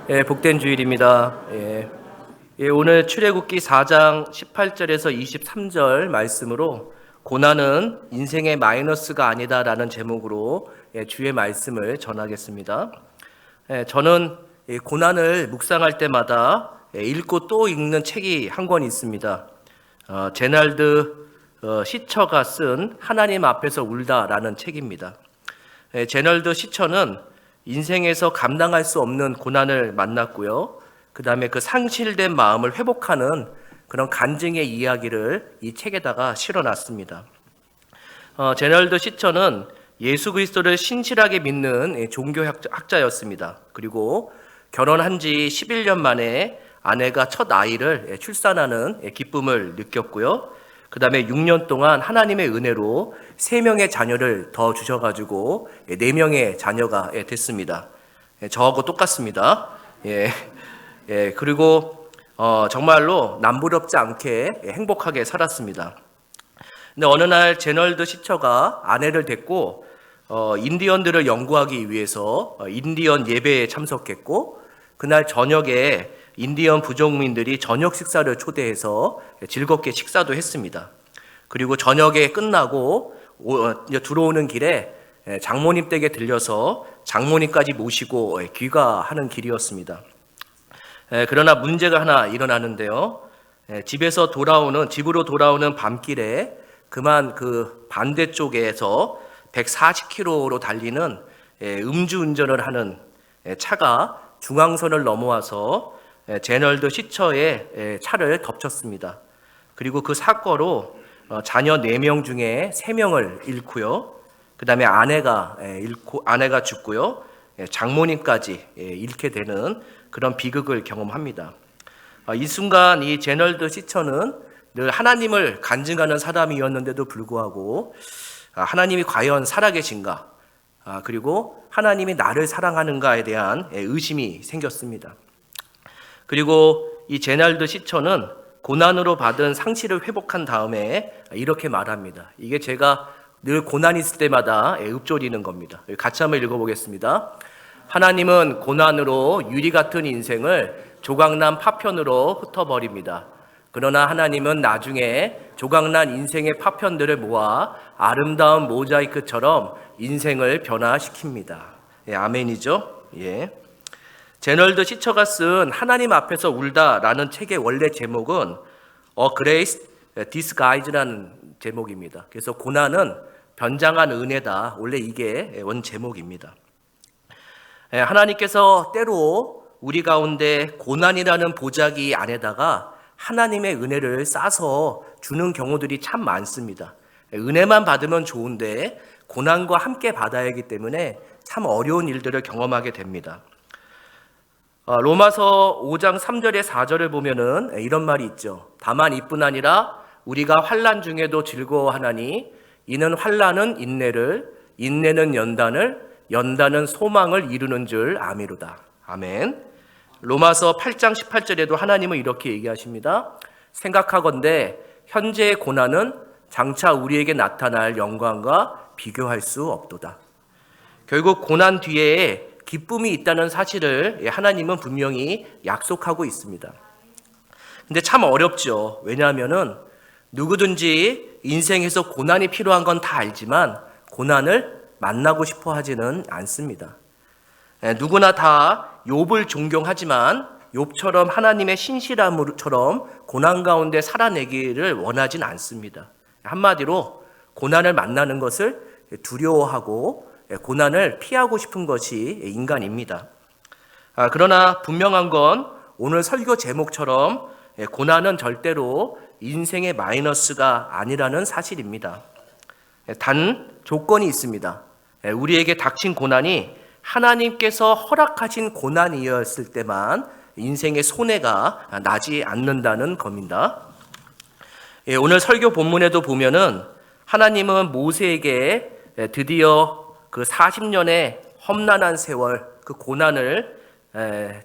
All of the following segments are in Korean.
복된 주일입니다. 오늘 출애굽기 4장 18절에서 23절 말씀으로 고난은 인생의 마이너스가 아니다라는 제목으로 주의 말씀을 전하겠습니다. 저는 고난을 묵상할 때마다 읽고 또 읽는 책이 한 권 있습니다. 제날드 시처가 쓴 하나님 앞에서 울다라는 책입니다. 제널드 시처는 인생에서 감당할 수 없는 고난을 만났고요. 그 다음에 그 상실된 마음을 회복하는 그런 간증의 이야기를 이 책에다가 실어놨습니다. 제널드 시처는 예수 그리스도를 신실하게 믿는 종교학자였습니다. 그리고 결혼한 지 11년 만에 아내가 첫 아이를 출산하는 기쁨을 느꼈고요. 그 다음에 6년 동안 하나님의 은혜로 3명의 자녀를 더 주셔가지고 4명의 자녀가 됐습니다. 저하고 똑같습니다. 그리고 정말로 남부럽지 않게 행복하게 살았습니다. 근데 어느 날 제널드 시처가 아내를 데리고 인디언들을 연구하기 위해서 인디언 예배에 참석했고, 그날 저녁에 인디언 부족민들이 저녁 식사를 초대해서 즐겁게 식사도 했습니다. 그리고 저녁에 끝나고 들어오는 길에 장모님 댁에 들려서 장모님까지 모시고 귀가하는 길이었습니다. 그러나 문제가 하나 일어나는데요. 집으로 돌아오는 밤길에 그만 그 반대쪽에서 140km로 달리는 음주운전을 하는 차가 중앙선을 넘어와서 제널드 시처의 차를 덮쳤습니다. 그리고 그 사고로 자녀 4명 중에 3명을 잃고요. 그 다음에 아내가 죽고요. 장모님까지 잃게 되는 그런 비극을 경험합니다. 이 순간 이 제널드 시처는 늘 하나님을 간증하는 사람이었는데도 불구하고 하나님이 과연 살아계신가, 그리고 하나님이 나를 사랑하는가에 대한 의심이 생겼습니다. 그리고 이 제날드 시처는 고난으로 받은 상실을 회복한 다음에 이렇게 말합니다. 이게 제가 늘 고난이 있을 때마다 읊조리는 겁니다. 같이 한번 읽어보겠습니다. 하나님은 고난으로 유리 같은 인생을 조각난 파편으로 흩어버립니다. 그러나 하나님은 나중에 조각난 인생의 파편들을 모아 아름다운 모자이크처럼 인생을 변화시킵니다. 아멘이죠? 제널드 시처가 쓴 하나님 앞에서 울다라는 책의 원래 제목은 A Grace Disguised라는 제목입니다. 그래서 고난은 변장한 은혜다. 원래 이게 원 제목입니다. 하나님께서 때로 우리 가운데 고난이라는 보자기 안에다가 하나님의 은혜를 싸서 주는 경우들이 참 많습니다. 은혜만 받으면 좋은데 고난과 함께 받아야 하기 때문에 참 어려운 일들을 경험하게 됩니다. 로마서 5장 3절에 4절을 보면은 이런 말이 있죠. 다만 이뿐 아니라 우리가 환난 중에도 즐거워하나니 이는 환난은 인내를, 인내는 연단을, 연단은 소망을 이루는 줄 아미로다. 아멘. 로마서 8장 18절에도 하나님은 이렇게 얘기하십니다. 생각하건대 현재의 고난은 장차 우리에게 나타날 영광과 비교할 수 없도다. 결국 고난 뒤에 기쁨이 있다는 사실을 하나님은 분명히 약속하고 있습니다. 근데 참 어렵죠. 왜냐하면은 누구든지 인생에서 고난이 필요한 건 다 알지만 고난을 만나고 싶어 하지는 않습니다. 누구나 다 욥을 존경하지만 욥처럼 하나님의 신실함처럼 고난 가운데 살아내기를 원하진 않습니다. 한마디로 고난을 만나는 것을 두려워하고 고난을 피하고 싶은 것이 인간입니다. 그러나 분명한 건 오늘 설교 제목처럼 고난은 절대로 인생의 마이너스가 아니라는 사실입니다. 단 조건이 있습니다. 우리에게 닥친 고난이 하나님께서 허락하신 고난이었을 때만 인생의 손해가 나지 않는다는 겁니다. 오늘 설교 본문에도 보면은 하나님은 모세에게 드디어 그 40년의 험난한 세월, 그 고난을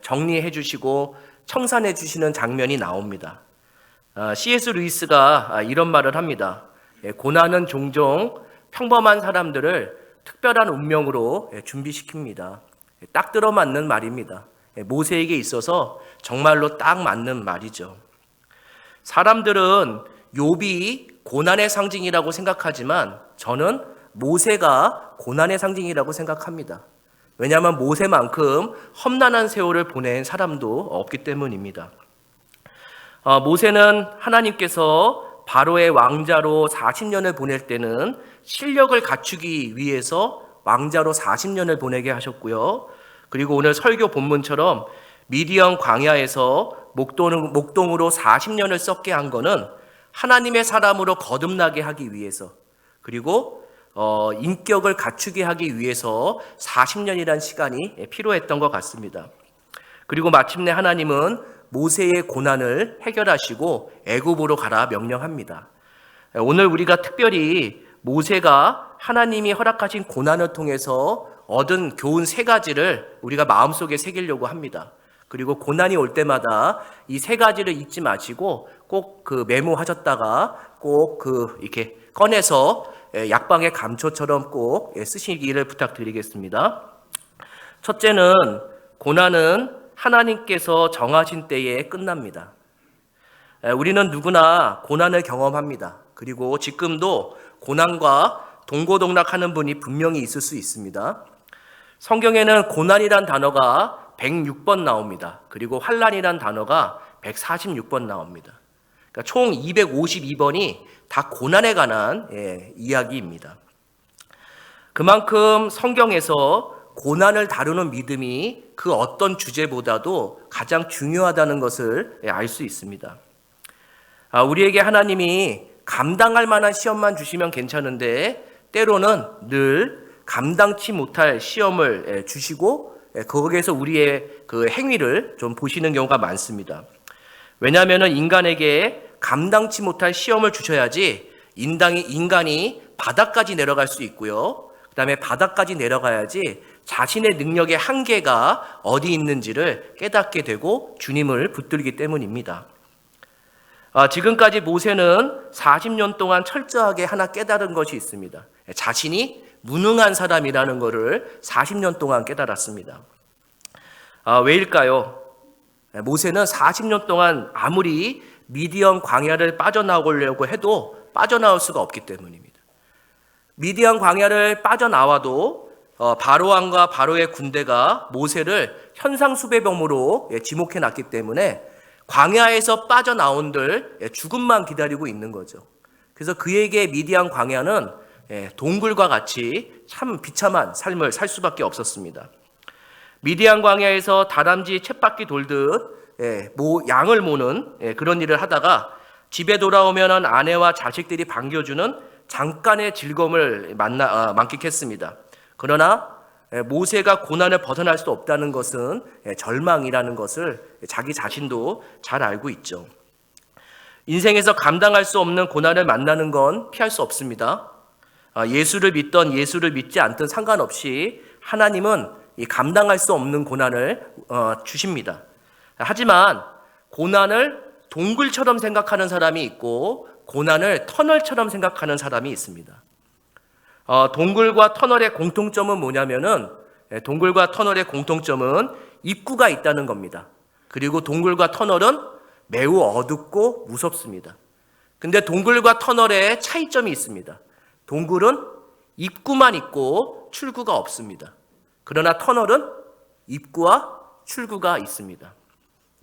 정리해 주시고 청산해 주시는 장면이 나옵니다. C.S. 루이스가 이런 말을 합니다. 고난은 종종 평범한 사람들을 특별한 운명으로 준비시킵니다. 딱 들어맞는 말입니다. 모세에게 있어서 정말로 딱 맞는 말이죠. 사람들은 욥이 고난의 상징이라고 생각하지만 저는 모세가 고난의 상징이라고 생각합니다. 왜냐하면 모세만큼 험난한 세월을 보낸 사람도 없기 때문입니다. 모세는 하나님께서 바로의 왕자로 40년을 보낼 때는 실력을 갖추기 위해서 왕자로 40년을 보내게 하셨고요. 그리고 오늘 설교 본문처럼 미디안 광야에서 목동으로 40년을 썩게 한 거는 하나님의 사람으로 거듭나게 하기 위해서, 그리고 인격을 갖추게 하기 위해서 40년이라는 시간이 필요했던 것 같습니다. 그리고 마침내 하나님은 모세의 고난을 해결하시고 애굽으로 가라 명령합니다. 오늘 우리가 특별히 모세가 하나님이 허락하신 고난을 통해서 얻은 교훈 3가지를 우리가 마음속에 새기려고 합니다. 그리고 고난이 올 때마다 이 3가지를 잊지 마시고 꼭 그 메모하셨다가 꼭 이렇게 꺼내서 약방의 감초처럼 꼭 쓰시기를 부탁드리겠습니다. 첫째는, 고난은 하나님께서 정하신 때에 끝납니다. 우리는 누구나 고난을 경험합니다. 그리고 지금도 고난과 동고동락하는 분이 분명히 있을 수 있습니다. 성경에는 고난이란 단어가 106번 나옵니다. 그리고 환난이란 단어가 146번 나옵니다. 그러니까 총 252번이 다 고난에 관한 이야기입니다. 그만큼 성경에서 고난을 다루는 믿음이 그 어떤 주제보다도 가장 중요하다는 것을 알 수 있습니다. 우리에게 하나님이 감당할 만한 시험만 주시면 괜찮은데 때로는 늘 감당치 못할 시험을 주시고 거기에서 우리의 그 행위를 좀 보시는 경우가 많습니다. 왜냐하면 인간에게 감당치 못할 시험을 주셔야지 인간이 바닥까지 내려갈 수 있고요. 그 다음에 바닥까지 내려가야지 자신의 능력의 한계가 어디 있는지를 깨닫게 되고 주님을 붙들기 때문입니다. 지금까지 모세는 40년 동안 철저하게 하나 깨달은 것이 있습니다. 자신이 무능한 사람이라는 것을 40년 동안 깨달았습니다. 왜일까요? 모세는 40년 동안 아무리 미디안 광야를 빠져나오려고 해도 빠져나올 수가 없기 때문입니다. 미디안 광야를 빠져나와도 바로왕과 바로의 군대가 모세를 현상수배범으로 지목해 놨기 때문에 광야에서 빠져나온들 죽음만 기다리고 있는 거죠. 그래서 그에게 미디안 광야는 동굴과 같이 참 비참한 삶을 살 수밖에 없었습니다. 미디안 광야에서 다람쥐 쳇바퀴 돌듯 양을 모는 그런 일을 하다가 집에 돌아오면 아내와 자식들이 반겨주는 잠깐의 즐거움을 만끽했습니다. 그러나 모세가 고난을 벗어날 수 없다는 것은 절망이라는 것을 자기 자신도 잘 알고 있죠. 인생에서 감당할 수 없는 고난을 만나는 건 피할 수 없습니다. 예수를 믿던 예수를 믿지 않든 상관없이 하나님은 이 감당할 수 없는 고난을 주십니다. 하지만 고난을 동굴처럼 생각하는 사람이 있고 고난을 터널처럼 생각하는 사람이 있습니다. 동굴과 터널의 공통점은 뭐냐면은 동굴과 터널의 공통점은 입구가 있다는 겁니다. 그리고 동굴과 터널은 매우 어둡고 무섭습니다. 근데 동굴과 터널에 차이점이 있습니다. 동굴은 입구만 있고 출구가 없습니다. 그러나 터널은 입구와 출구가 있습니다.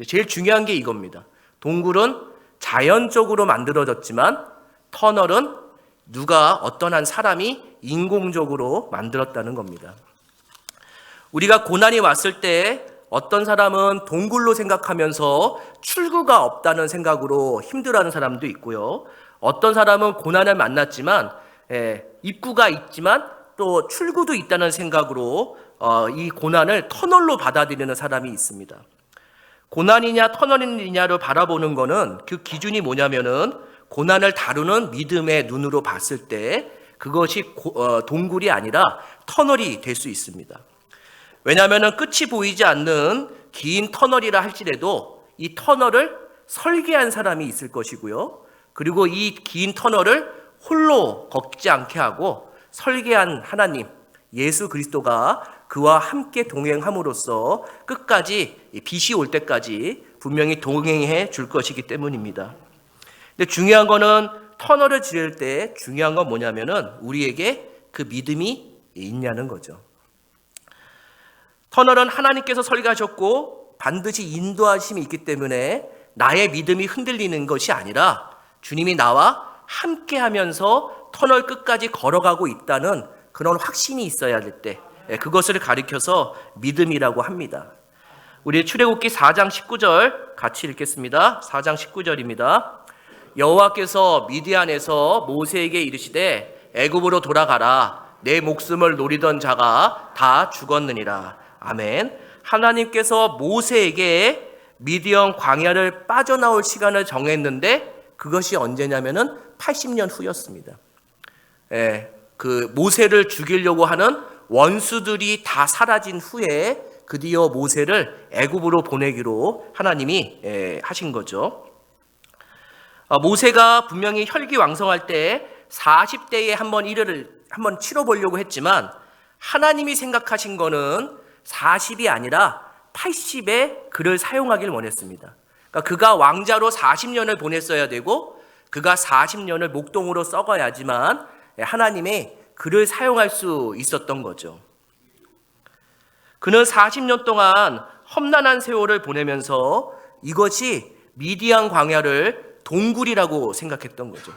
제일 중요한 게 이겁니다. 동굴은 자연적으로 만들어졌지만 터널은 어떤 한 사람이 인공적으로 만들었다는 겁니다. 우리가 고난이 왔을 때 어떤 사람은 동굴로 생각하면서 출구가 없다는 생각으로 힘들어하는 사람도 있고요. 어떤 사람은 고난을 만났지만 입구가 있지만 또 출구도 있다는 생각으로 이 고난을 터널로 받아들이는 사람이 있습니다. 고난이냐 터널이냐를 바라보는 거는 그 기준이 뭐냐면은 고난을 다루는 믿음의 눈으로 봤을 때 그것이 동굴이 아니라 터널이 될 수 있습니다. 왜냐하면 끝이 보이지 않는 긴 터널이라 할지라도 이 터널을 설계한 사람이 있을 것이고요. 그리고 이 긴 터널을 홀로 걷지 않게 하고 설계한 하나님, 예수 그리스도가 그와 함께 동행함으로써 끝까지 이 빛이 올 때까지 분명히 동행해 줄 것이기 때문입니다. 근데 중요한 거는 터널을 지을 때 중요한 건 뭐냐면은 우리에게 그 믿음이 있냐는 거죠. 터널은 하나님께서 설계하셨고 반드시 인도하심이 있기 때문에 나의 믿음이 흔들리는 것이 아니라 주님이 나와 함께 하면서 터널 끝까지 걸어가고 있다는 그런 확신이 있어야 될 때, 그것을 가리켜서 믿음이라고 합니다. 우리 출애굽기 4장 19절 같이 읽겠습니다. 4장 19절입니다. 여호와께서 미디안에서 모세에게 이르시되 애굽으로 돌아가라. 내 목숨을 노리던 자가 다 죽었느니라. 아멘. 하나님께서 모세에게 미디안 광야를 빠져나올 시간을 정했는데 그것이 언제냐면은 80년 후였습니다. 그 모세를 죽이려고 하는 원수들이 다 사라진 후에 드디어 모세를 애굽으로 보내기로 하나님이 하신 거죠. 모세가 분명히 혈기왕성할 때 40대에 한번 치러보려고 했지만 하나님이 생각하신 거는 40이 아니라 80에 그를 사용하길 원했습니다. 그러니까 그가 왕자로 40년을 보냈어야 되고 그가 40년을 목동으로 썩어야지만 하나님이 그를 사용할 수 있었던 거죠. 그는 40년 동안 험난한 세월을 보내면서 이것이 미디안 광야를 동굴이라고 생각했던 거죠.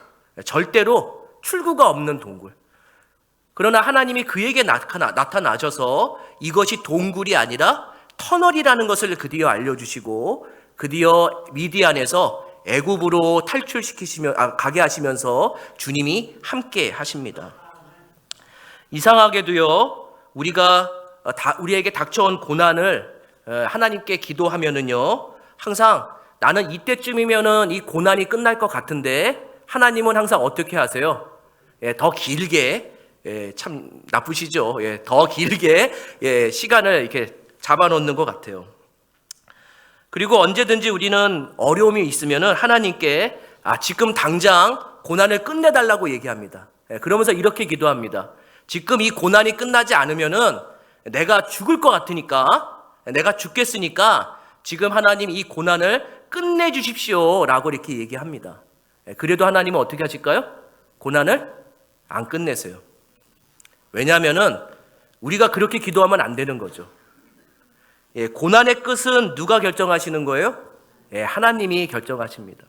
절대로 출구가 없는 동굴. 그러나 하나님이 그에게 나타나셔서 이것이 동굴이 아니라 터널이라는 것을 드디어 알려주시고 드디어 미디안에서 애굽으로 가게 하시면서 주님이 함께 하십니다. 이상하게도요, 우리에게 닥쳐온 고난을 하나님께 기도하면은요, 항상 나는 이때쯤이면은 이 고난이 끝날 것 같은데 하나님은 항상 어떻게 하세요? 더 길게, 참 나쁘시죠? 더 길게 시간을 이렇게 잡아놓는 것 같아요. 그리고 언제든지 우리는 어려움이 있으면은 하나님께 지금 당장 고난을 끝내달라고 얘기합니다. 그러면서 이렇게 기도합니다. 지금 이 고난이 끝나지 않으면은 내가 죽을 것 같으니까, 내가 죽겠으니까 지금 하나님 이 고난을 끝내주십시오 라고 이렇게 얘기합니다. 그래도 하나님은 어떻게 하실까요? 고난을 안 끝내세요. 왜냐하면은 우리가 그렇게 기도하면 안 되는 거죠. 고난의 끝은 누가 결정하시는 거예요? 하나님이 결정하십니다.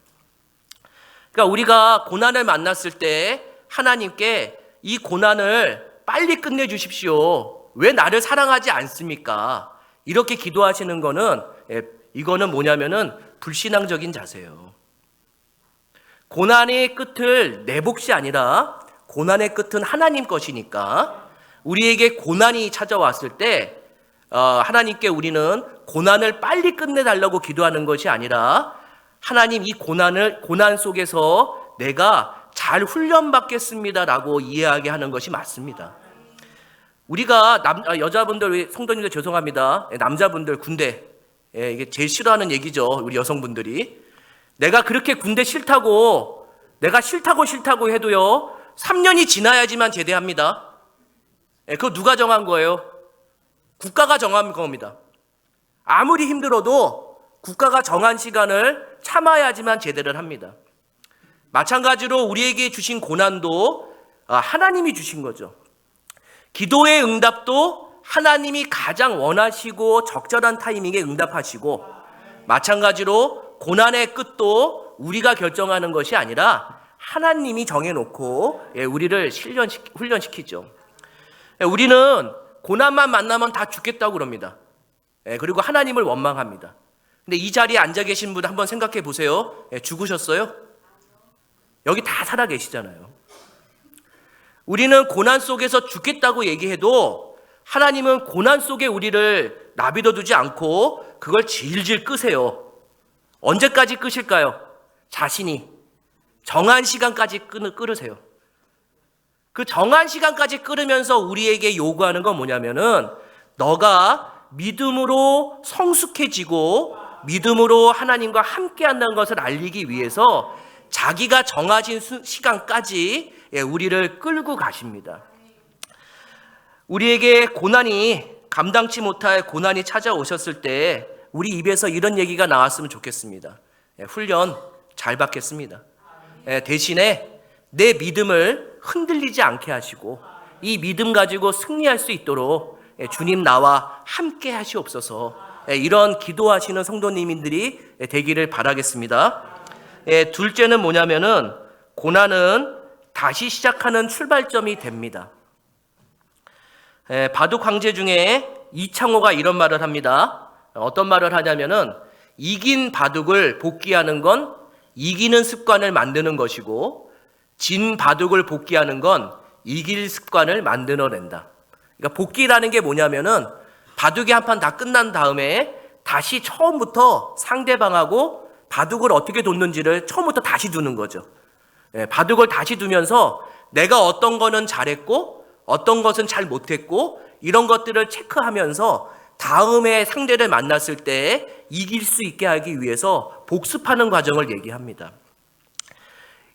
그러니까 우리가 고난을 만났을 때 하나님께 이 고난을 빨리 끝내주십시오. 왜 나를 사랑하지 않습니까? 이렇게 기도하시는 거는 이거는 뭐냐면은 불신앙적인 자세예요. 고난의 끝을 내 몫이 아니라 고난의 끝은 하나님 것이니까 우리에게 고난이 찾아왔을 때 하나님께 우리는 고난을 빨리 끝내달라고 기도하는 것이 아니라 하나님 이 고난 속에서 내가 잘 훈련받겠습니다라고 이해하게 하는 것이 맞습니다. 우리가 여자분들, 성도님들 죄송합니다. 남자분들 군대, 이게 제일 싫어하는 얘기죠. 우리 여성분들이. 내가 그렇게 군대 싫다고 해도요, 3년이 지나야지만 제대합니다. 그거 누가 정한 거예요? 국가가 정한 겁니다. 아무리 힘들어도 국가가 정한 시간을 참아야지만 제대를 합니다. 마찬가지로 우리에게 주신 고난도 하나님이 주신 거죠. 기도의 응답도 하나님이 가장 원하시고 적절한 타이밍에 응답하시고, 마찬가지로 고난의 끝도 우리가 결정하는 것이 아니라 하나님이 정해놓고 우리를 훈련시키죠. 우리는 고난만 만나면 다 죽겠다고 그럽니다. 그리고 하나님을 원망합니다. 근데 이 자리에 앉아 계신 분 한번 생각해 보세요. 죽으셨어요? 여기 다 살아 계시잖아요. 우리는 고난 속에서 죽겠다고 얘기해도 하나님은 고난 속에 우리를 놔비둬 두지 않고 그걸 질질 끄세요. 언제까지 끄실까요? 자신이 정한 시간까지 끄르세요. 그 정한 시간까지 끄르면서 우리에게 요구하는 건 뭐냐면은 너가 믿음으로 성숙해지고 믿음으로 하나님과 함께 한다는 것을 알리기 위해서 자기가 정하신 시간까지 우리를 끌고 가십니다. 우리에게 감당치 못할 고난이 찾아오셨을 때 우리 입에서 이런 얘기가 나왔으면 좋겠습니다. 훈련 잘 받겠습니다. 대신에 내 믿음을 흔들리지 않게 하시고 이 믿음 가지고 승리할 수 있도록 주님 나와 함께 하시옵소서. 이런 기도하시는 성도님들이 되기를 바라겠습니다. 둘째는 뭐냐면은 고난은 다시 시작하는 출발점이 됩니다. 바둑 황제 중에 이창호가 이런 말을 합니다. 어떤 말을 하냐면은 이긴 바둑을 복귀하는 건 이기는 습관을 만드는 것이고 진 바둑을 복귀하는 건 이길 습관을 만들어낸다. 그러니까 복귀라는 게 뭐냐면은 바둑이 한 판 다 끝난 다음에 다시 처음부터 상대방하고 바둑을 어떻게 뒀는지를 처음부터 다시 두는 거죠. 바둑을 다시 두면서 내가 어떤 거는 잘했고 어떤 것은 잘 못했고 이런 것들을 체크하면서 다음에 상대를 만났을 때 이길 수 있게 하기 위해서 복습하는 과정을 얘기합니다.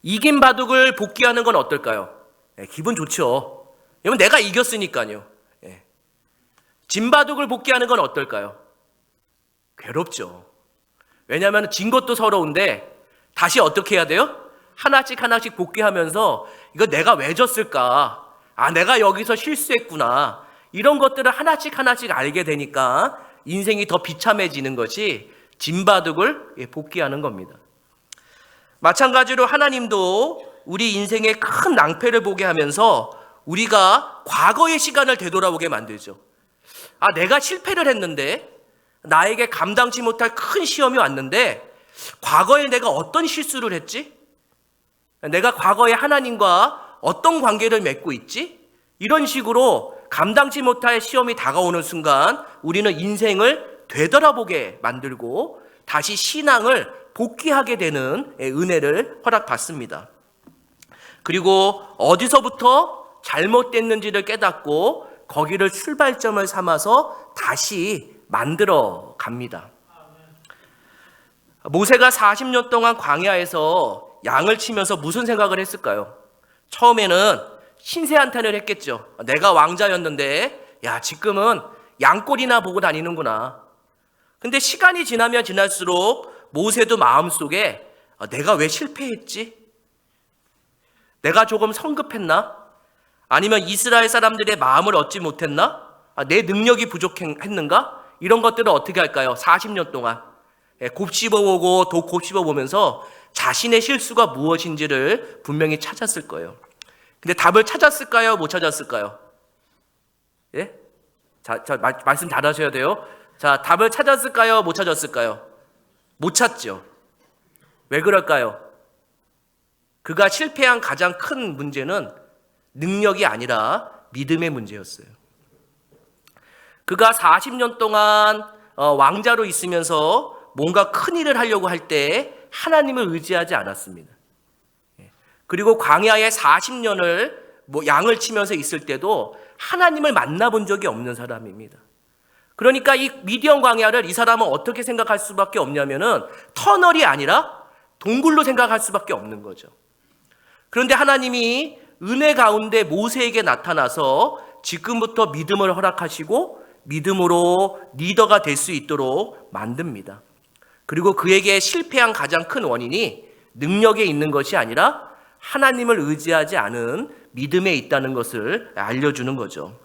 이긴 바둑을 복귀하는 건 어떨까요? 기분 좋죠. 왜냐면 내가 이겼으니까요. 진 바둑을 복귀하는 건 어떨까요? 괴롭죠. 왜냐하면 진 것도 서러운데 다시 어떻게 해야 돼요? 하나씩 하나씩 복귀하면서 이거 내가 왜 졌을까? 내가 여기서 실수했구나. 이런 것들을 하나씩 하나씩 알게 되니까 인생이 더 비참해지는 것이 진 바둑을 복귀하는 겁니다. 마찬가지로 하나님도 우리 인생에 큰 낭패를 보게 하면서 우리가 과거의 시간을 되돌아보게 만들죠. 내가 실패를 했는데 나에게 감당치 못할 큰 시험이 왔는데 과거에 내가 어떤 실수를 했지? 내가 과거에 하나님과 어떤 관계를 맺고 있지? 이런 식으로 감당치 못할 시험이 다가오는 순간 우리는 인생을 되돌아보게 만들고 다시 신앙을 복귀하게 되는 은혜를 허락받습니다. 그리고 어디서부터 잘못됐는지를 깨닫고 거기를 출발점을 삼아서 다시 만들어 갑니다. 모세가 40년 동안 광야에서 양을 치면서 무슨 생각을 했을까요? 처음에는 신세한탄을 했겠죠. 내가 왕자였는데 지금은 양꼴이나 보고 다니는구나. 근데 시간이 지나면 지날수록 모세도 마음속에 내가 왜 실패했지? 내가 조금 성급했나? 아니면 이스라엘 사람들의 마음을 얻지 못했나? 내 능력이 부족했는가? 이런 것들을 어떻게 할까요? 40년 동안 곱씹어보고 또 곱씹어보면서 자신의 실수가 무엇인지를 분명히 찾았을 거예요. 근데 답을 찾았을까요? 못 찾았을까요? 말씀 잘하셔야 돼요. 답을 찾았을까요? 못 찾았을까요? 못 찾죠. 왜 그럴까요? 그가 실패한 가장 큰 문제는 능력이 아니라 믿음의 문제였어요. 그가 40년 동안 왕자로 있으면서 뭔가 큰 일을 하려고 할 때 하나님을 의지하지 않았습니다. 그리고 광야에 40년을 양을 치면서 있을 때도 하나님을 만나본 적이 없는 사람입니다. 그러니까 이 미디안 광야를 이 사람은 어떻게 생각할 수밖에 없냐면은 터널이 아니라 동굴로 생각할 수밖에 없는 거죠. 그런데 하나님이 은혜 가운데 모세에게 나타나서 지금부터 믿음을 허락하시고 믿음으로 리더가 될 수 있도록 만듭니다. 그리고 그에게 실패한 가장 큰 원인이 능력에 있는 것이 아니라 하나님을 의지하지 않은 믿음에 있다는 것을 알려주는 거죠.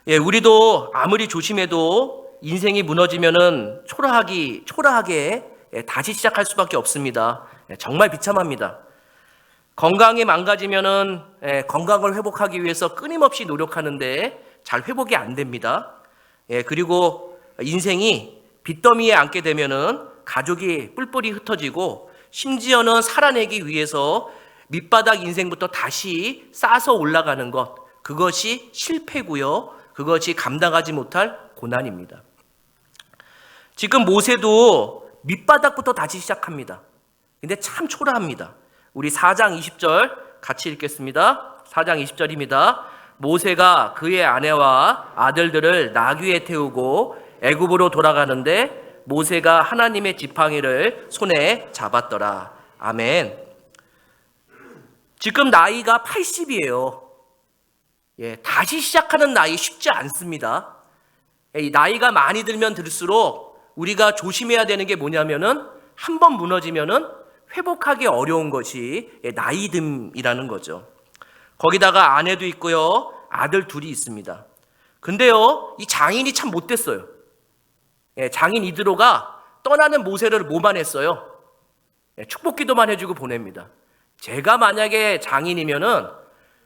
우리도 아무리 조심해도 인생이 무너지면은 초라하게 다시 시작할 수밖에 없습니다. 정말 비참합니다. 건강이 망가지면은 건강을 회복하기 위해서 끊임없이 노력하는데 잘 회복이 안 됩니다. 그리고 인생이 빚더미에 앉게 되면은 가족이 뿔뿔이 흩어지고 심지어는 살아내기 위해서 밑바닥 인생부터 다시 쌓아서 올라가는 것, 그것이 실패고요. 그것이 감당하지 못할 고난입니다. 지금 모세도 밑바닥부터 다시 시작합니다. 근데 참 초라합니다. 우리 4장 20절 같이 읽겠습니다. 4장 20절입니다. 모세가 그의 아내와 아들들을 나귀에 태우고 애굽으로 돌아가는데 모세가 하나님의 지팡이를 손에 잡았더라. 아멘. 지금 나이가 80이에요. 다시 시작하는 나이 쉽지 않습니다. 이 나이가 많이 들면 들수록 우리가 조심해야 되는 게 뭐냐면은 한 번 무너지면은 회복하기 어려운 것이 나이듦이라는 거죠. 거기다가 아내도 있고요, 아들 둘이 있습니다. 근데요, 이 장인이 참 못됐어요. 장인 이드로가 떠나는 모세를 뭐만 했어요? 축복기도만 해주고 보냅니다. 제가 만약에 장인이면은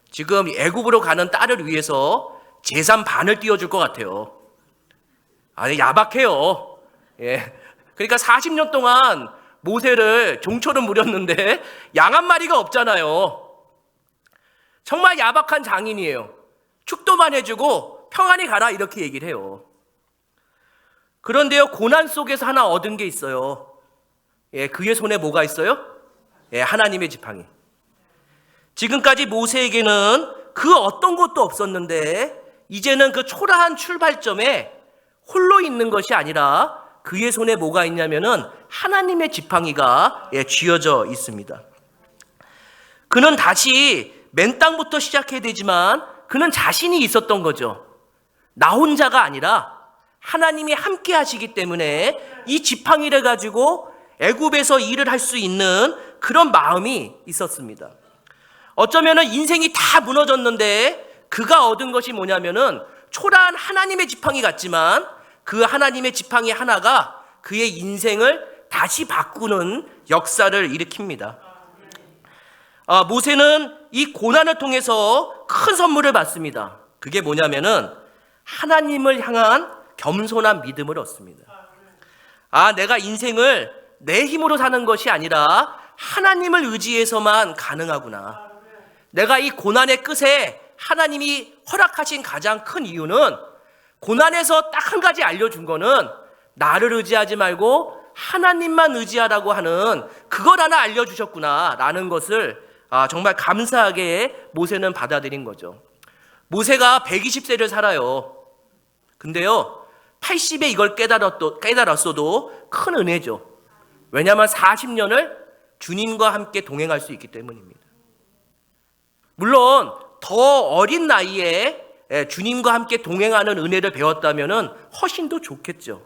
지금 애굽으로 가는 딸을 위해서 재산 반을 띄워줄 것 같아요. 아니, 야박해요. 그러니까 40년 동안 모세를 종처럼 물였는데 양 한 마리가 없잖아요. 정말 야박한 장인이에요. 축도만 해주고 평안히 가라 이렇게 얘기를 해요. 그런데요, 고난 속에서 하나 얻은 게 있어요. 그의 손에 뭐가 있어요? 하나님의 지팡이. 지금까지 모세에게는 그 어떤 것도 없었는데 이제는 그 초라한 출발점에 홀로 있는 것이 아니라 그의 손에 뭐가 있냐면은 하나님의 지팡이가 쥐어져 있습니다. 그는 다시 맨 땅부터 시작해야 되지만 그는 자신이 있었던 거죠. 나 혼자가 아니라 하나님이 함께 하시기 때문에 이 지팡이를 가지고 애굽에서 일을 할 수 있는 그런 마음이 있었습니다. 어쩌면은 인생이 다 무너졌는데 그가 얻은 것이 뭐냐면은 초라한 하나님의 지팡이 같지만 그 하나님의 지팡이 하나가 그의 인생을 다시 바꾸는 역사를 일으킵니다. 모세는 이 고난을 통해서 큰 선물을 받습니다. 그게 뭐냐면은 하나님을 향한 겸손한 믿음을 얻습니다. 내가 인생을 내 힘으로 사는 것이 아니라 하나님을 의지해서만 가능하구나. 내가 이 고난의 끝에 하나님이 허락하신 가장 큰 이유는 고난에서 딱 한 가지 알려준 거는 나를 의지하지 말고 하나님만 의지하라고 하는 그걸 하나 알려주셨구나 라는 것을 정말 감사하게 모세는 받아들인 거죠. 모세가 120세를 살아요. 근데요, 80에 이걸 깨달았어도 큰 은혜죠. 왜냐하면 40년을 주님과 함께 동행할 수 있기 때문입니다. 물론 더 어린 나이에 주님과 함께 동행하는 은혜를 배웠다면 훨씬 더 좋겠죠.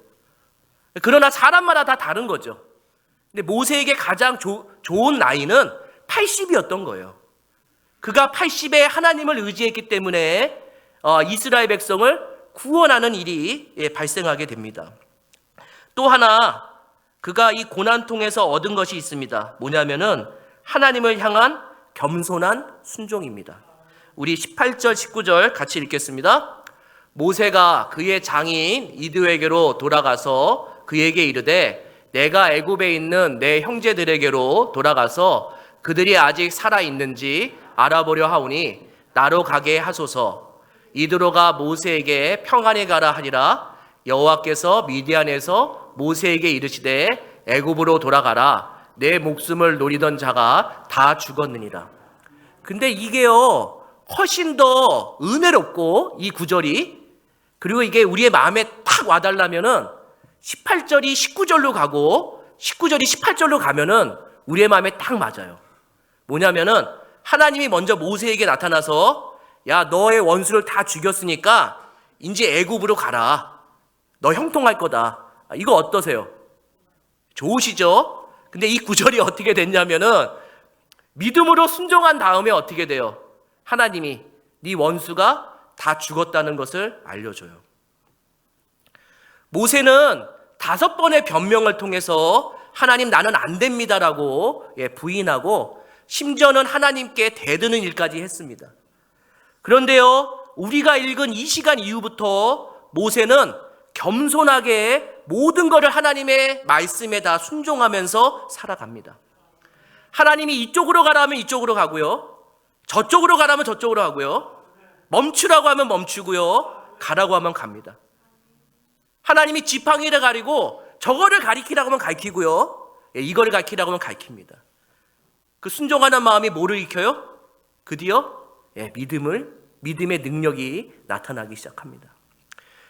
그러나 사람마다 다 다른 거죠. 근데 모세에게 가장 좋은 나이는 80이었던 거예요. 그가 80에 하나님을 의지했기 때문에 이스라엘 백성을 구원하는 일이 발생하게 됩니다. 또 하나 그가 이 고난 통해서 얻은 것이 있습니다. 뭐냐면은 하나님을 향한 겸손한 순종입니다. 우리 18절 19절 같이 읽겠습니다. 모세가 그의 장인 이드로에게로 돌아가서 그에게 이르되 내가 애굽에 있는 내 형제들에게로 돌아가서 그들이 아직 살아 있는지 알아보려 하오니 나로 가게 하소서. 이드로가 모세에게 평안히 가라 하니라. 여호와께서 미디안에서 모세에게 이르시되 애굽으로 돌아가라. 내 목숨을 노리던 자가 다 죽었느니라. 근데 이게요 훨씬 더 은혜롭고 이 구절이, 그리고 이게 우리의 마음에 탁 와달라면은 18절이 19절로 가고 19절이 18절로 가면은 우리의 마음에 딱 맞아요. 뭐냐면은 하나님이 먼저 모세에게 나타나서 야, 너의 원수를 다 죽였으니까 이제 애굽으로 가라. 너 형통할 거다. 이거 어떠세요? 좋으시죠? 근데 이 구절이 어떻게 됐냐면은 믿음으로 순종한 다음에 어떻게 돼요? 하나님이 네 원수가 다 죽었다는 것을 알려줘요. 모세는 5번의 변명을 통해서 하나님 나는 안 됩니다라고 부인하고 심지어는 하나님께 대드는 일까지 했습니다. 그런데요, 우리가 읽은 이 시간 이후부터 모세는 겸손하게 모든 것을 하나님의 말씀에 다 순종하면서 살아갑니다. 하나님이 이쪽으로 가라면 이쪽으로 가고요, 저쪽으로 가라면 저쪽으로 가고요, 멈추라고 하면 멈추고요, 가라고 하면 갑니다. 하나님이 지팡이를 가리고 저거를 가리키라고 하면 가리키고요, 이거를 가리키라고 하면 가리킵니다. 그 순종하는 마음이 뭐를 익혀요? 드디어 믿음의 능력이 나타나기 시작합니다.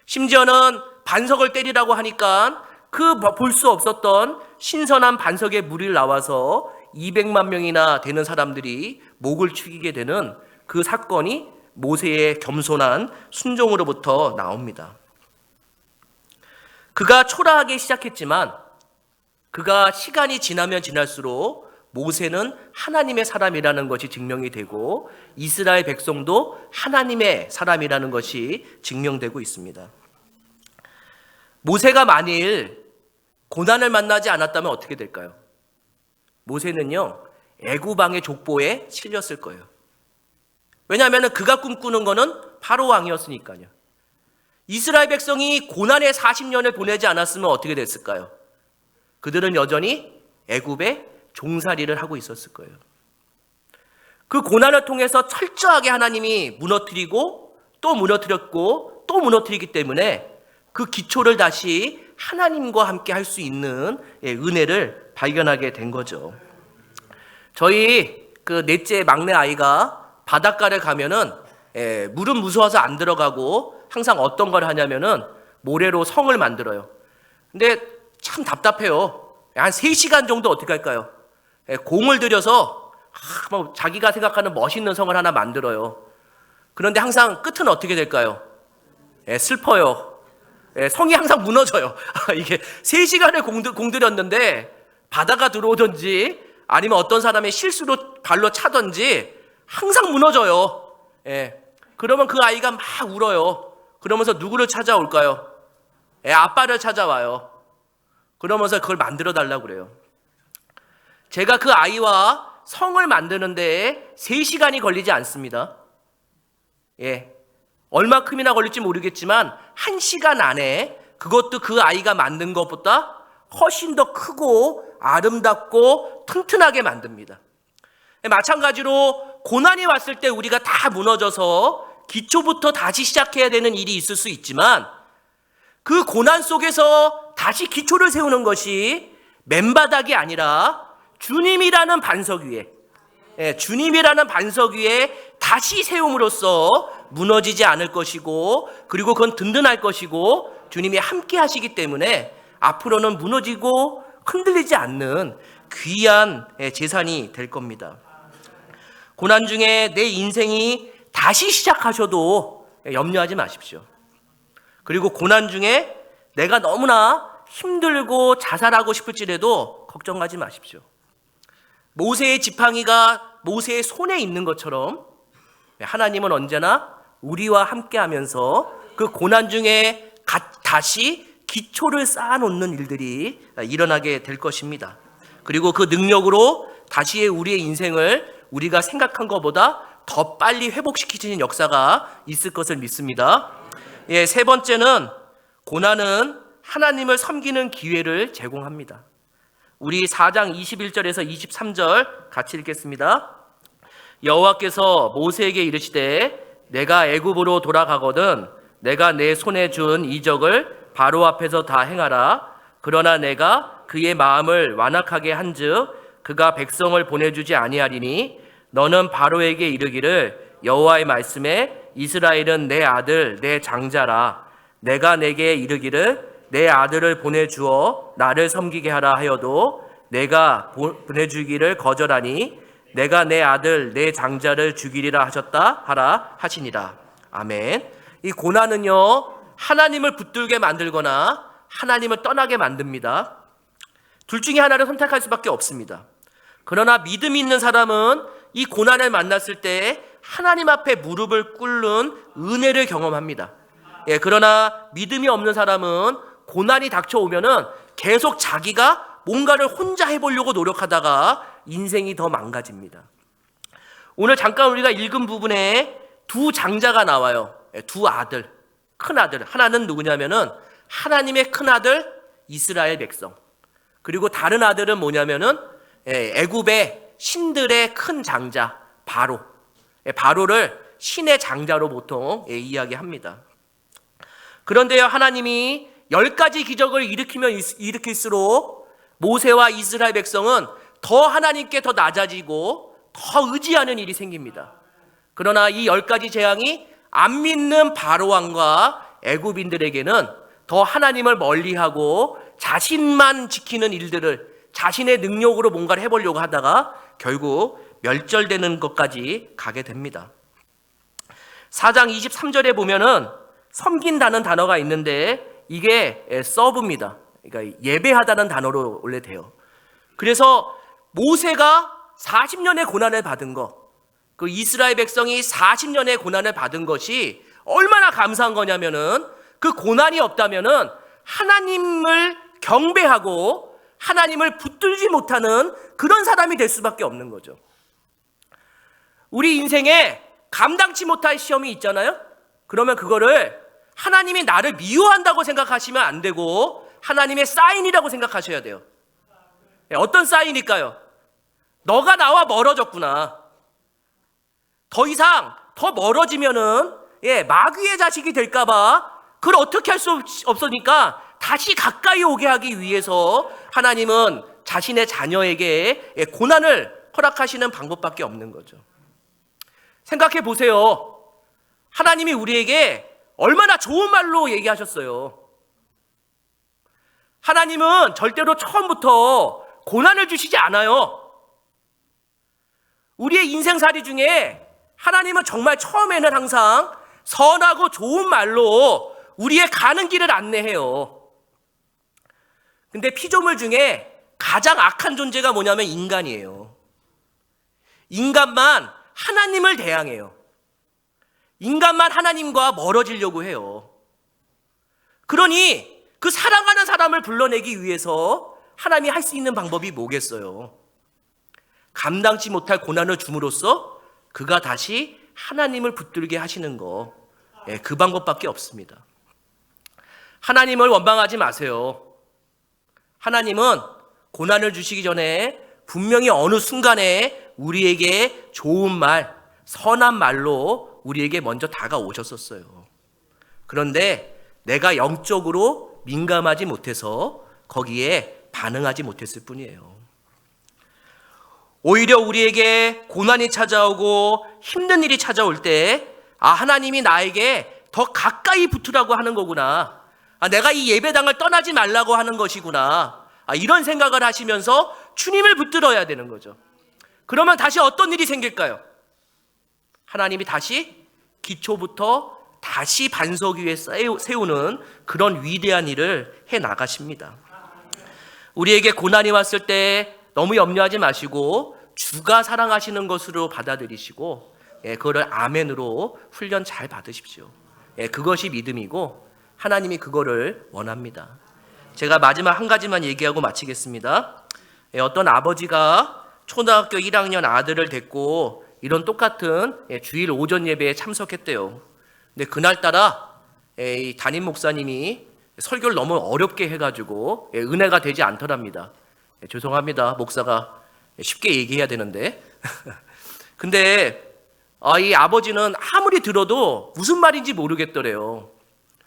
심지어는 반석을 때리라고 하니까 그 볼 수 없었던 신선한 반석에 물이 나와서 200만 명이나 되는 사람들이 목을 축이게 되는 그 사건이 모세의 겸손한 순종으로부터 나옵니다. 그가 초라하게 시작했지만 그가 시간이 지나면 지날수록 모세는 하나님의 사람이라는 것이 증명이 되고 이스라엘 백성도 하나님의 사람이라는 것이 증명되고 있습니다. 모세가 만일 고난을 만나지 않았다면 어떻게 될까요? 모세는요, 애굽 왕의 족보에 실렸을 거예요. 왜냐하면 그가 꿈꾸는 거는 바로 왕이었으니까요. 이스라엘 백성이 고난의 40년을 보내지 않았으면 어떻게 됐을까요? 그들은 여전히 애굽에 종살이를 하고 있었을 거예요. 그 고난을 통해서 철저하게 하나님이 무너뜨리고 또 무너뜨렸고 또 무너뜨리기 때문에 그 기초를 다시 하나님과 함께 할 수 있는 은혜를 발견하게 된 거죠. 저희 그 넷째 막내 아이가 바닷가를 가면은 물은 무서워서 안 들어가고 항상 어떤 걸 하냐면은 모래로 성을 만들어요. 근데 참 답답해요. 한 3시간 정도 어떻게 할까요? 공을 들여서 자기가 생각하는 멋있는 성을 하나 만들어요. 그런데 항상 끝은 어떻게 될까요? 슬퍼요. 성이 항상 무너져요. 이게 3시간을 공들였는데 바다가 들어오든지 아니면 어떤 사람의 실수로 발로 차든지 항상 무너져요. 그러면 그 아이가 막 울어요. 그러면서 누구를 찾아올까요? 아빠를 찾아와요. 그러면서 그걸 만들어 달라고 그래요. 제가 그 아이와 성을 만드는데 3시간이 걸리지 않습니다. 얼마큼이나 걸릴지 모르겠지만 1시간 안에 그것도 그 아이가 만든 것보다 훨씬 더 크고 아름답고 튼튼하게 만듭니다. 마찬가지로 고난이 왔을 때 우리가 다 무너져서 기초부터 다시 시작해야 되는 일이 있을 수 있지만 그 고난 속에서 다시 기초를 세우는 것이 맨바닥이 아니라 주님이라는 반석 위에 다시 세움으로써 무너지지 않을 것이고 그리고 그건 든든할 것이고 주님이 함께 하시기 때문에 앞으로는 무너지고 흔들리지 않는 귀한 재산이 될 겁니다. 고난 중에 내 인생이 다시 시작하셔도 염려하지 마십시오. 그리고 고난 중에 내가 너무나 힘들고 자살하고 싶을지라도 걱정하지 마십시오. 모세의 지팡이가 모세의 손에 있는 것처럼 하나님은 언제나 우리와 함께 하면서 그 고난 중에 다시 기초를 쌓아놓는 일들이 일어나게 될 것입니다. 그리고 그 능력으로 다시 우리의 인생을 우리가 생각한 것보다 더 빨리 회복시키시는 역사가 있을 것을 믿습니다. 세 번째는 고난은 하나님을 섬기는 기회를 제공합니다. 우리 4장 21절에서 23절 같이 읽겠습니다. 여호와께서 모세에게 이르시되 내가 애굽으로 돌아가거든 내가 내 손에 준 이적을 바로 앞에서 다 행하라. 그러나 내가 그의 마음을 완악하게 한즉 그가 백성을 보내주지 아니하리니 너는 바로에게 이르기를 여호와의 말씀에 이스라엘은 내 아들 내 장자라. 내가 내게 이르기를 내 아들을 보내주어 나를 섬기게 하라 하여도 내가 보내주기를 거절하니 내가 내 아들 내 장자를 죽이리라 하셨다 하라 하시니라. 아멘. 이 고난은요 하나님을 붙들게 만들거나 하나님을 떠나게 만듭니다. 둘 중에 하나를 선택할 수밖에 없습니다. 그러나 믿음이 있는 사람은 이 고난을 만났을 때 하나님 앞에 무릎을 꿇는 은혜를 경험합니다. 그러나 믿음이 없는 사람은 고난이 닥쳐오면은 계속 자기가 뭔가를 혼자 해보려고 노력하다가 인생이 더 망가집니다. 오늘 잠깐 우리가 읽은 부분에 두 장자가 나와요. 두 아들, 큰 아들. 하나는 누구냐면은 하나님의 큰 아들 이스라엘 백성. 그리고 다른 아들은 뭐냐면은 애굽의 신들의 큰 장자 바로. 바로를 신의 장자로 보통 이야기합니다. 그런데요 하나님이 10가지 기적을 일으킬수록 모세와 이스라엘 백성은 더 하나님께 더 낮아지고 더 의지하는 일이 생깁니다. 그러나 이 10가지 재앙이 안 믿는 바로 왕과 애굽인들에게는 더 하나님을 멀리하고 자신만 지키는 일들을 자신의 능력으로 뭔가를 해보려고 하다가 결국 멸절되는 것까지 가게 됩니다. 4장 23절에 보면은 섬긴다는 단어가 있는데 이게 서브입니다. 그러니까 예배하다는 단어로 원래 돼요. 그래서 모세가 40년의 고난을 받은 거, 그 이스라엘 백성이 40년의 고난을 받은 것이 얼마나 감사한 거냐면은 그 고난이 없다면은 하나님을 경배하고 하나님을 붙들지 못하는 그런 사람이 될 수밖에 없는 거죠. 우리 인생에 감당치 못할 시험이 있잖아요. 그러면 그거를 하나님이 나를 미워한다고 생각하시면 안 되고 하나님의 사인이라고 생각하셔야 돼요. 어떤 사인일까요? 너가 나와 멀어졌구나. 더 이상 더 멀어지면은 마귀의 자식이 될까봐 그걸 어떻게 할 수 없으니까 다시 가까이 오게 하기 위해서 하나님은 자신의 자녀에게 고난을 허락하시는 방법밖에 없는 거죠. 생각해 보세요. 하나님이 우리에게 얼마나 좋은 말로 얘기하셨어요. 하나님은 절대로 처음부터 고난을 주시지 않아요. 우리의 인생살이 중에 하나님은 정말 처음에는 항상 선하고 좋은 말로 우리의 가는 길을 안내해요. 근데 피조물 중에 가장 악한 존재가 뭐냐면 인간이에요. 인간만 하나님을 대항해요. 인간만 하나님과 멀어지려고 해요. 그러니 그 사랑하는 사람을 불러내기 위해서 하나님이 할 수 있는 방법이 뭐겠어요? 감당치 못할 고난을 줌으로써 그가 다시 하나님을 붙들게 하시는 거, 그 방법밖에 없습니다. 하나님을 원망하지 마세요. 하나님은 고난을 주시기 전에 분명히 어느 순간에 우리에게 좋은 말, 선한 말로 우리에게 먼저 다가오셨었어요. 그런데 내가 영적으로 민감하지 못해서 거기에 반응하지 못했을 뿐이에요. 오히려 우리에게 고난이 찾아오고 힘든 일이 찾아올 때 하나님이 나에게 더 가까이 붙으라고 하는 거구나. 내가 이 예배당을 떠나지 말라고 하는 것이구나. 이런 생각을 하시면서 주님을 붙들어야 되는 거죠. 그러면 다시 어떤 일이 생길까요? 하나님이 다시 기초부터 다시 반석 위에 세우는 그런 위대한 일을 해 나가십니다. 우리에게 고난이 왔을 때 너무 염려하지 마시고 주가 사랑하시는 것으로 받아들이시고 그거를 아멘으로 훈련 잘 받으십시오. 그것이 믿음이고 하나님이 그거를 원합니다. 제가 마지막 한 가지만 얘기하고 마치겠습니다. 어떤 아버지가 초등학교 1학년 아들을 데리고 이런 똑같은 주일 오전 예배에 참석했대요. 근데 그날따라 이 담임 목사님이 설교를 너무 어렵게 해가지고 은혜가 되지 않더랍니다. 죄송합니다. 목사가 쉽게 얘기해야 되는데. 근데 이 아버지는 아무리 들어도 무슨 말인지 모르겠더래요.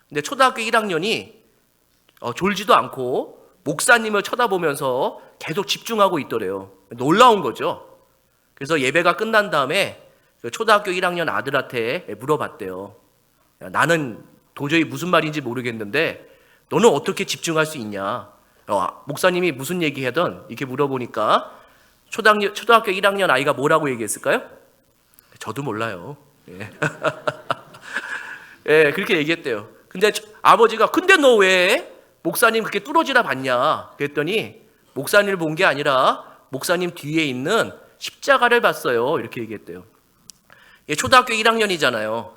근데 초등학교 1학년이 졸지도 않고 목사님을 쳐다보면서 계속 집중하고 있더래요. 놀라운 거죠. 그래서 예배가 끝난 다음에 초등학교 1학년 아들한테 물어봤대요. 나는 도저히 무슨 말인지 모르겠는데 너는 어떻게 집중할 수 있냐? 목사님이 무슨 얘기하던 이렇게 물어보니까 초등학교 1학년 아이가 뭐라고 얘기했을까요? 저도 몰라요. 그렇게 얘기했대요. 근데 아버지가 근데 너 왜 목사님 그렇게 뚫어지나 봤냐? 그랬더니 목사님을 본 게 아니라 목사님 뒤에 있는 십자가를 봤어요. 이렇게 얘기했대요. 초등학교 1학년이잖아요.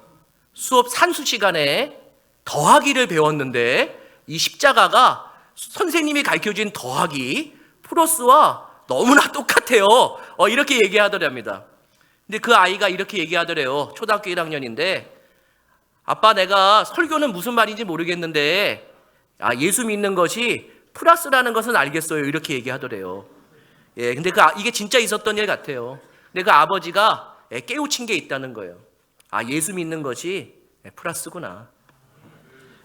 수업 산수 시간에 더하기를 배웠는데 이 십자가가 선생님이 가르쳐준 더하기 플러스와 너무나 똑같아요. 이렇게 얘기하더랍니다. 근데 그 아이가 이렇게 얘기하더래요. 초등학교 1학년인데 아빠 내가 설교는 무슨 말인지 모르겠는데 예수 믿는 것이 플러스라는 것은 알겠어요. 이렇게 얘기하더래요. 근데 이게 진짜 있었던 일 같아요. 근데 그 아버지가 깨우친 게 있다는 거예요. 예수 믿는 것이 플러스구나.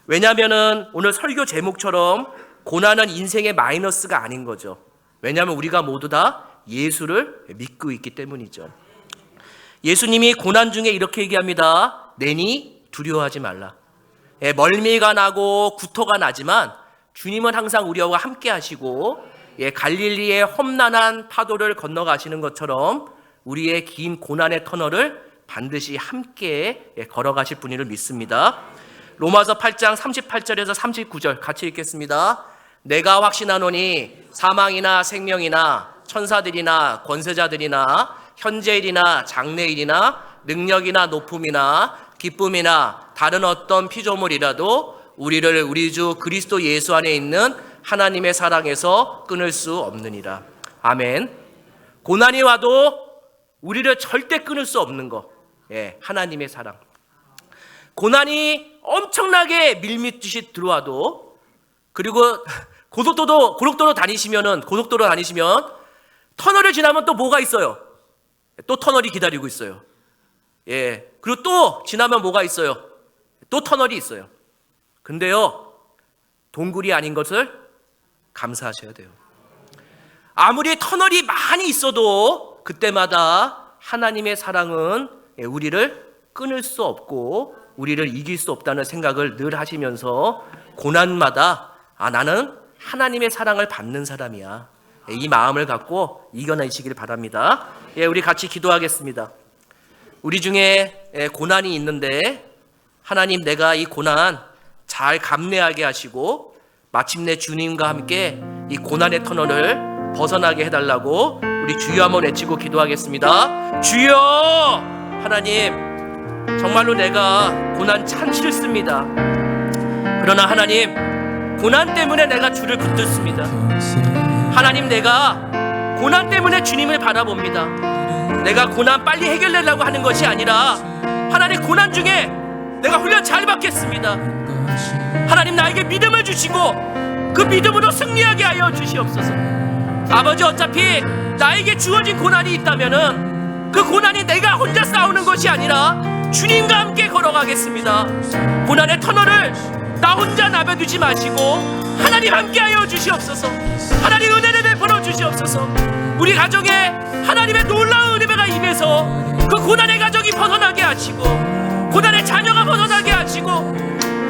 왜냐하면은 오늘 설교 제목처럼 고난은 인생의 마이너스가 아닌 거죠. 왜냐하면 우리가 모두 다 예수를 믿고 있기 때문이죠. 예수님이 고난 중에 이렇게 얘기합니다. 내니 두려워하지 말라. 멀미가 나고 구토가 나지만 주님은 항상 우리와 함께 하시고 갈릴리의 험난한 파도를 건너가시는 것처럼 우리의 긴 고난의 터널을 반드시 함께 걸어가실 분을 믿습니다. 로마서 8장 38절에서 39절 같이 읽겠습니다. 내가 확신하노니 사망이나 생명이나 천사들이나 권세자들이나 현재일이나 장래일이나 능력이나 높음이나 기쁨이나 다른 어떤 피조물이라도 우리를 우리 주 그리스도 예수 안에 있는 하나님의 사랑에서 끊을 수 없느니라. 아멘. 고난이 와도 우리를 절대 끊을 수 없는 거, 하나님의 사랑. 고난이 엄청나게 밀미듯이 들어와도, 그리고 고속도로 다니시면 터널을 지나면 또 뭐가 있어요? 또 터널이 기다리고 있어요. 그리고 또 지나면 뭐가 있어요? 또 터널이 있어요. 근데요, 동굴이 아닌 것을 감사하셔야 돼요. 아무리 터널이 많이 있어도 그때마다 하나님의 사랑은 우리를 끊을 수 없고 우리를 이길 수 없다는 생각을 늘 하시면서 고난마다 나는 하나님의 사랑을 받는 사람이야, 이 마음을 갖고 이겨내시길 바랍니다. 우리 같이 기도하겠습니다. 우리 중에 고난이 있는데 하나님, 내가 이 고난 잘 감내하게 하시고 마침내 주님과 함께 이 고난의 터널을 벗어나게 해달라고 우리 주여 한번 외치고 기도하겠습니다. 주여! 하나님, 정말로 내가 고난 참 싫습니다. 그러나 하나님, 고난 때문에 내가 주를 붙들습니다. 하나님, 내가 고난 때문에 주님을 바라봅니다. 내가 고난 빨리 해결내려고 하는 것이 아니라 하나님, 고난 중에 내가 훈련 잘 받겠습니다. 하나님, 나에게 믿음을 주시고 그 믿음으로 승리하게 하여 주시옵소서. 아버지, 어차피 나에게 주어진 고난이 있다면은 그 고난이 내가 혼자 싸우는 것이 아니라 주님과 함께 걸어가겠습니다. 고난의 터널을 나 혼자 나벼두지 마시고 하나님 함께 하여 주시옵소서. 하나님 은혜를 베풀어 주시옵소서. 우리 가정에 하나님의 놀라운 은혜가 임해서 그 고난의 가정이 벗어나게 하시고 고난의 자녀가 벗어나게 하시고,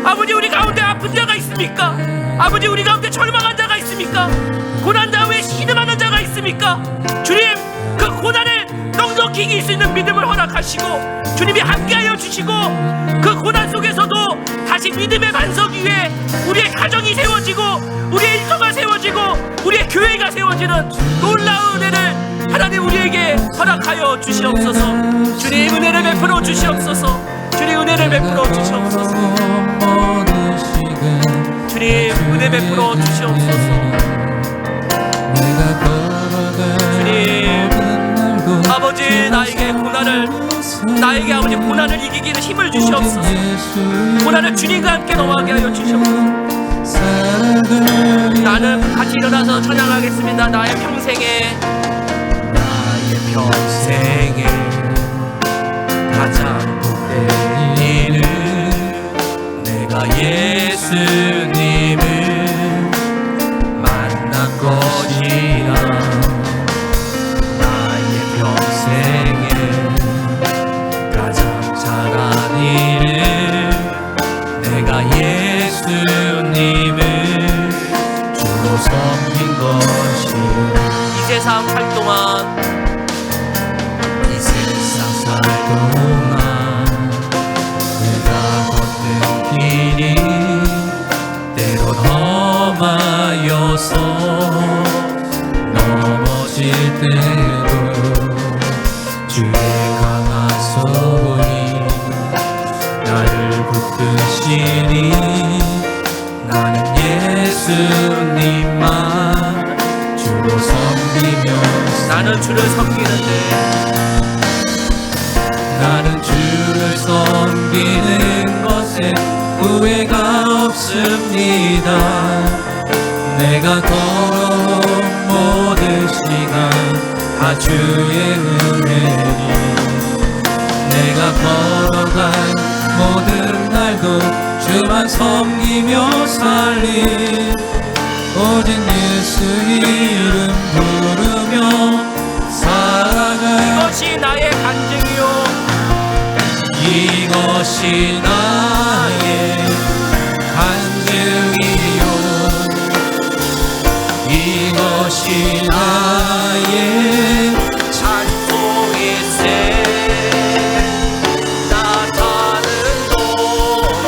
아버지, 우리 가운데 아픈 자가 있습니까? 아버지, 우리 가운데 절망한 자가 있습니까? 고난 다음에 신음하는 자가 있습니까? 주님, 그 고난을 넉넉히 이길 수 있는 믿음을 허락하시고 주님이 함께하여 주시고 그 고난 속에서도 다시 믿음의 반석 위에 우리의 가정이 세워지고 우리의 일터가 세워지고 우리의 교회가 세워지는 놀라운 은혜를 하나님 우리에게 허락하여 주시옵소서. 주님, 은혜를 베풀어 주시옵소서. 주님, 은혜를 베풀어 주시옵소서. 주님, 은혜 베풀어 주시옵소서. 주님, 아버지, 나에게 아버지 고난을 이기기는 힘을 주시옵소서. 고난을 주님과 함께 넘어가게 하여 주시옵소서. 나는 같이 일어나서 찬양하겠습니다. 나의 평생에 가장 복된 일은 내가 예수님을 만난 것이라. 이 세상 살 동안 내가 걷는 길이 때론 험하여서 넘어질 때도 주의 강한 손이 나를 붙드시니 나는 예수님만 주로 섬기며 나는 주를 섬기는데 나는 주를 섬기는 것에 후회가 없습니다. 내가 걸어온 모든 시간 다 주의 은혜니 내가 걸어간 모든 날도 주만 섬기며 살리 오직 예수 이름 부르며 살아갈 이것이 나의 간증이요 이것이 나의 간증이요 이것이 나의 찬송일세 나타는 동안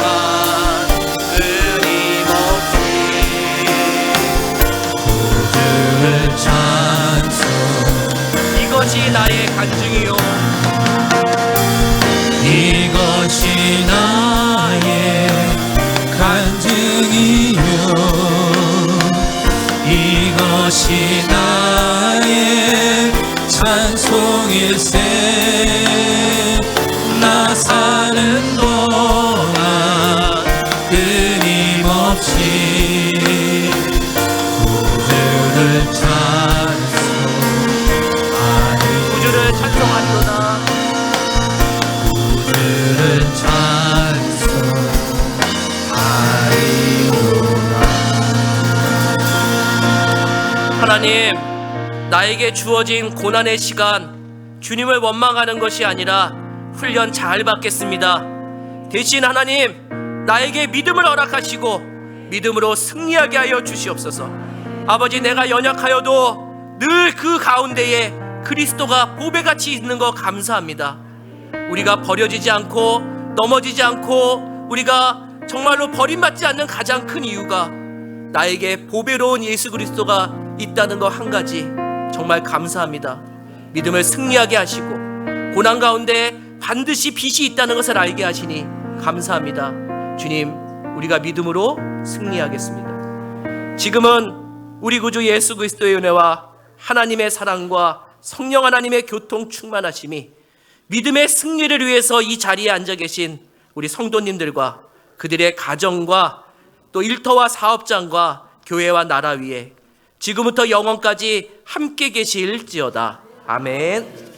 이것이 나의 간증이요. 이것이 나의 간증이요. 이것이 나의 찬송일세. 나 사는 동안 끊임없이 구주를 구주를 찬송하리로다. 구주를 찬송하리로다. 하나님, 나에게 주어진 고난의 시간, 주님을 원망하는 것이 아니라 훈련 잘 받겠습니다. 대신 하나님, 나에게 믿음을 허락하시고 믿음으로 승리하게 하여 주시옵소서. 아버지, 내가 연약하여도 늘 그 가운데에 그리스도가 보배같이 있는 거 감사합니다. 우리가 버려지지 않고 넘어지지 않고 우리가 정말로 버림받지 않는 가장 큰 이유가 나에게 보배로운 예수 그리스도가 있다는 거 한 가지 정말 감사합니다. 믿음을 승리하게 하시고 고난 가운데 반드시 빛이 있다는 것을 알게 하시니 감사합니다. 주님, 우리가 믿음으로 승리하겠습니다. 지금은 우리 구주 예수 그리스도의 은혜와 하나님의 사랑과 성령 하나님의 교통 충만하심이 믿음의 승리를 위해서 이 자리에 앉아 계신 우리 성도님들과 그들의 가정과 또 일터와 사업장과 교회와 나라 위에 지금부터 영원까지 함께 계실지어다. 아멘.